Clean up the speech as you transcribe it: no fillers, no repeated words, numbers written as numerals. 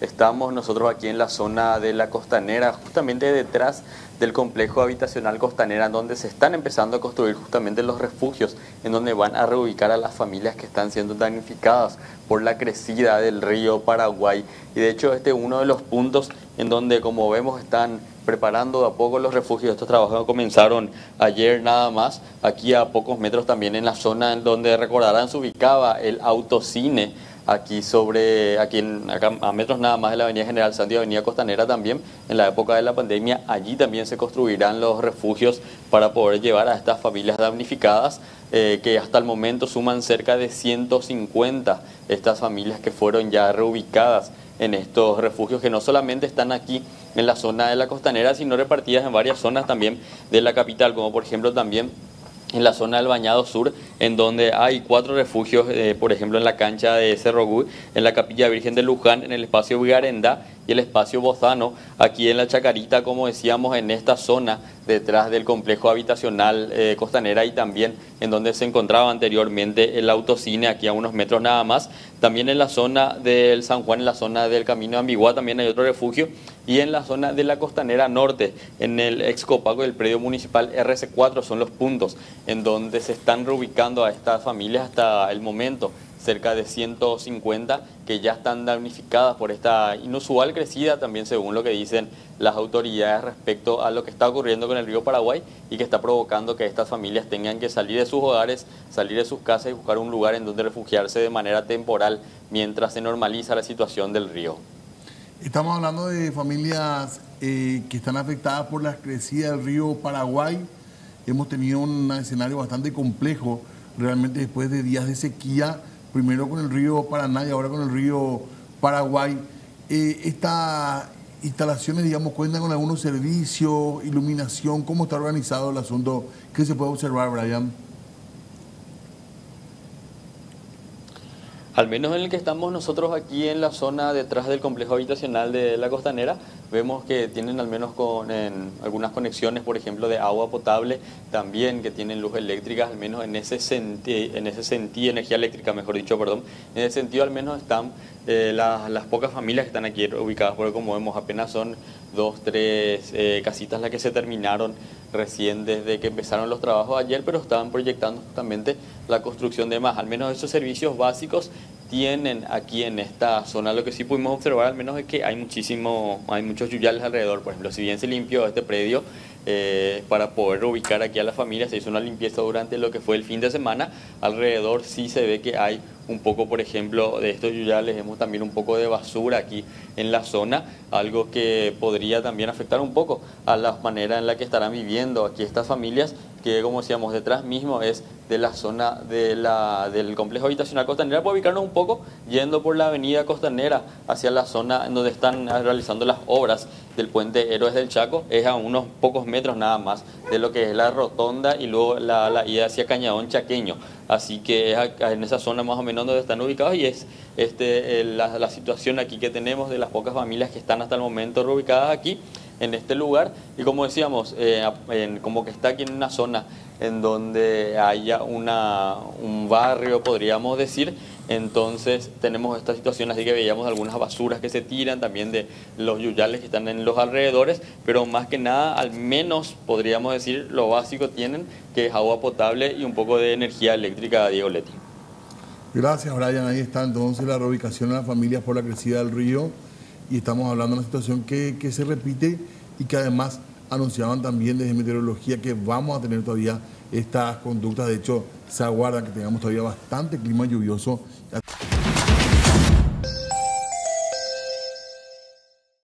Estamos nosotros aquí en la zona de la Costanera, justamente detrás del complejo habitacional Costanera, donde se están empezando a construir justamente los refugios, en donde van a reubicar a las familias que están siendo damnificadas por la crecida del río Paraguay. Y de hecho este es uno de los puntos en donde, como vemos, están preparando de a poco los refugios. Estos trabajos comenzaron ayer nada más, aquí a pocos metros también en la zona en donde recordarán se ubicaba el autocine, aquí acá a metros nada más de la avenida General Santos y avenida Costanera también. En la época de la pandemia allí también se construirán los refugios para poder llevar a estas familias damnificadas, que hasta el momento suman cerca de 150 estas familias que fueron ya reubicadas en estos refugios, que no solamente están aquí en la zona de la Costanera, sino repartidas en varias zonas también de la capital, como por ejemplo también en la zona del Bañado Sur, en donde hay 4 refugios, por ejemplo en la cancha de Cerro Gui, en la Capilla Virgen de Luján, en el espacio Vigarendá y el espacio Bozano, aquí en la Chacarita, como decíamos, en esta zona detrás del complejo habitacional Costanera, y también en donde se encontraba anteriormente el autocine, aquí a unos metros nada más. También en la zona del San Juan, en la zona del Camino de Ambigua, también hay otro refugio, y en la zona de la Costanera Norte, en el ex Copaco del predio municipal RC4, son los puntos en donde se están reubicando a estas familias hasta el momento. Cerca de 150 que ya están damnificadas por esta inusual crecida, también según lo que dicen las autoridades respecto a lo que está ocurriendo con el río Paraguay, y que está provocando que estas familias tengan que salir de sus hogares, salir de sus casas y buscar un lugar en donde refugiarse de manera temporal mientras se normaliza la situación del río. Estamos hablando de familias que están afectadas por la crecida del río Paraguay. Hemos tenido un escenario bastante complejo, realmente después de días de sequía, primero con el río Paraná y ahora con el río Paraguay. Estas instalaciones, digamos, cuentan con algunos servicios, iluminación. ¿Cómo está organizado el asunto? ¿Qué se puede observar, Brian? Al menos en el que estamos nosotros aquí en la zona detrás del complejo habitacional de la Costanera, vemos que tienen al menos algunas conexiones, por ejemplo, de agua potable, también que tienen luz eléctrica, al menos en ese sentido, energía eléctrica, mejor dicho, perdón. En ese sentido al menos están las pocas familias que están aquí ubicadas, porque como vemos apenas son 2, 3 casitas las que se terminaron recién desde que empezaron los trabajos ayer, pero estaban proyectando justamente la construcción de más. Al menos esos servicios básicos tienen aquí en esta zona. Lo que sí pudimos observar al menos es que hay muchos yuyales alrededor. Por ejemplo, si bien se limpió este predio para poder ubicar aquí a la familia, se hizo una limpieza durante lo que fue el fin de semana, alrededor sí se ve que hay un poco, por ejemplo, de estos yuyales, vemos también un poco de basura aquí en la zona, algo que podría también afectar un poco a la manera en la que estarán viviendo aquí estas familias, que como decíamos, detrás mismo es de la zona del complejo habitacional Costanera. Para ubicarnos un poco, yendo por la avenida Costanera hacia la zona en donde están realizando las obras del puente Héroes del Chaco, es a unos pocos metros nada más de lo que es la rotonda y luego la ida hacia Cañadón Chaqueño. Así que es en esa zona más o menos donde están ubicados, y es la situación aquí que tenemos de las pocas familias que están hasta el momento reubicadas aquí en este lugar. Y como decíamos, como que está aquí en una zona en donde haya un barrio, podríamos decir, entonces tenemos esta situación, así que veíamos algunas basuras que se tiran, también de los yuyales que están en los alrededores, pero más que nada, al menos podríamos decir, lo básico tienen, que es agua potable y un poco de energía eléctrica, Diego Leti. Gracias, Brian. Ahí está entonces la reubicación de las familias por la crecida del río, y estamos hablando de una situación que se repite y que además anunciaban también desde meteorología que vamos a tener todavía estas conductas. De hecho, se aguarda que tengamos todavía bastante clima lluvioso.